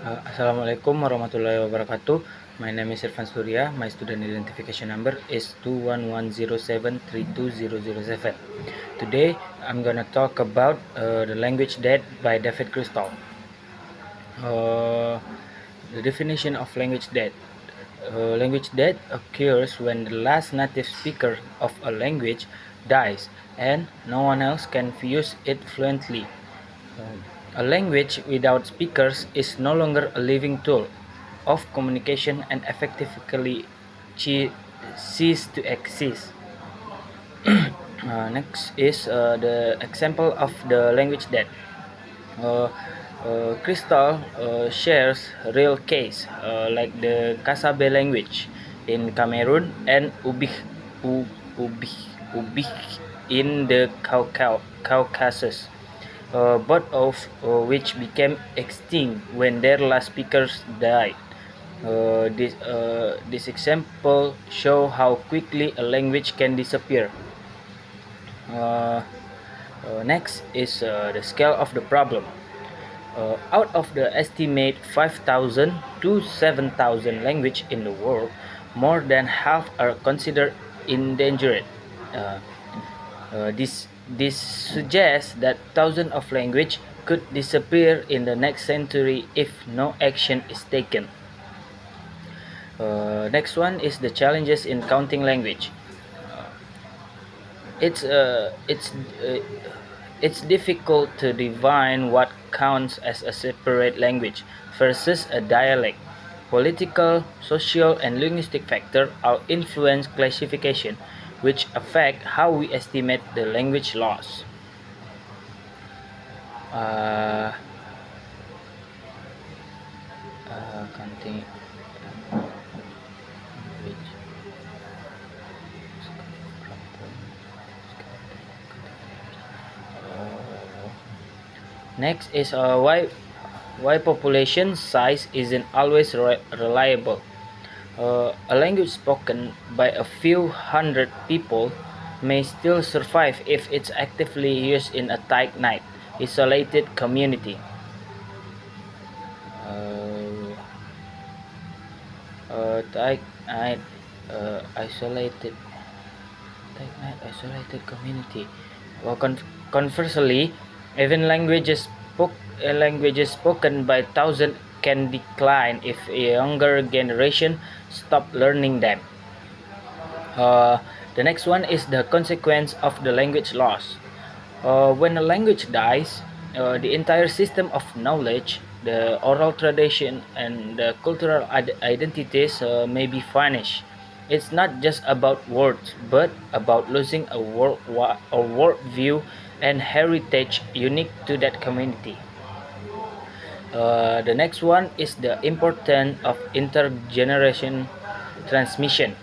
Assalamualaikum warahmatullahi wabarakatuh. My name is Irfan Surya. My student identification number is 21107320007. Today, I'm gonna talk about the language debt by David Crystal. Uh, the definition of language debt. Language debt occurs when the last native speaker of a language dies and no one else can use it fluently. A language without speakers is no longer a living tool of communication and effectively cease to exist. Next is the example of the language debt. Uh, Crystal shares real case like the Kasabe language in Cameroon and Ubik in the Caucasus, both of which became extinct when their last speakers died. This example show how quickly a language can disappear. Next is the scale of the problem. Out of the estimate 5,000 to 7,000 languages in the world, more than half are considered endangered. Uh, this suggests that thousands of languages could disappear in the next century if no action is taken. Next one is the challenges in counting language. It's uh, it's uh, it's difficult to define what counts as a separate language versus a dialect. Political, social, and linguistic factors all influence classification, which affect how we estimate the language loss. Uh, Counting language. Next is why population size isn't always reliable. A language spoken by a few hundred people may still survive if it's actively used in a tight-knit, isolated community. Tight-knit, isolated, isolated community. Well, conversely, even languages spoken by thousands can decline if a younger generation stop learning them. The next one is the consequence of the language loss. When a language dies, the entire system of knowledge, the oral tradition, and the cultural identities may be vanished. It's not just about words, but about losing a worldview and heritage unique to that community. The next one is the importance of intergeneration transmission.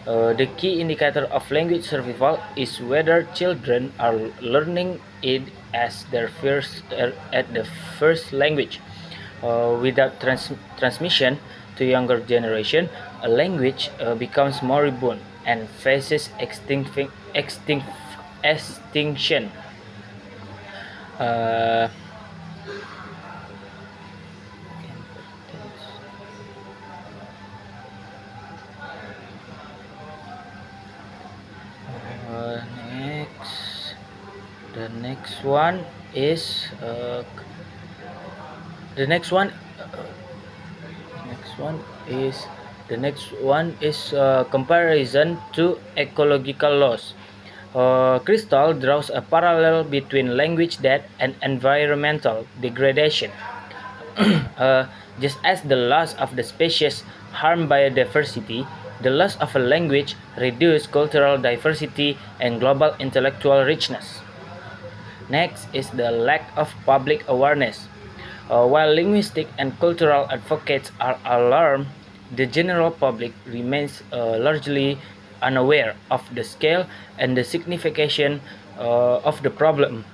The key indicator of language survival is whether children are learning it as their first language. Without transmission to younger generation, a language becomes moribund and faces extinction. Uh, next, the next one is the next one. The next one is comparison to ecological loss. Crystal draws a parallel between language death and environmental degradation. Just as the loss of the species harm biodiversity, the loss of a language reduces cultural diversity and global intellectual richness. Next is the lack of public awareness. While linguistic and cultural advocates are alarmed, the general public remains largely unaware of the scale and the signification of the problem.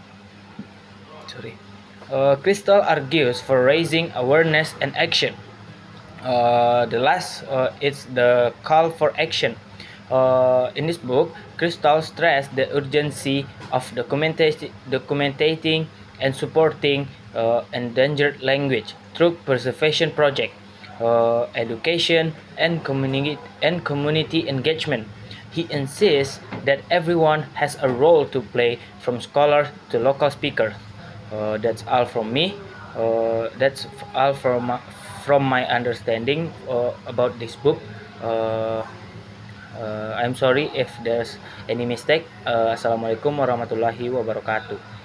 Crystal argues for raising awareness and action. The last is the call for action. In this book, Crystal stressed the urgency of documenting and supporting endangered language through preservation project, education, and community engagement. He insists that everyone has a role to play, from scholars to local speakers. That's all from me. That's all from my understanding about this book. Uh, I'm sorry if there's any mistake. Assalamualaikum warahmatullahi wabarakatuh.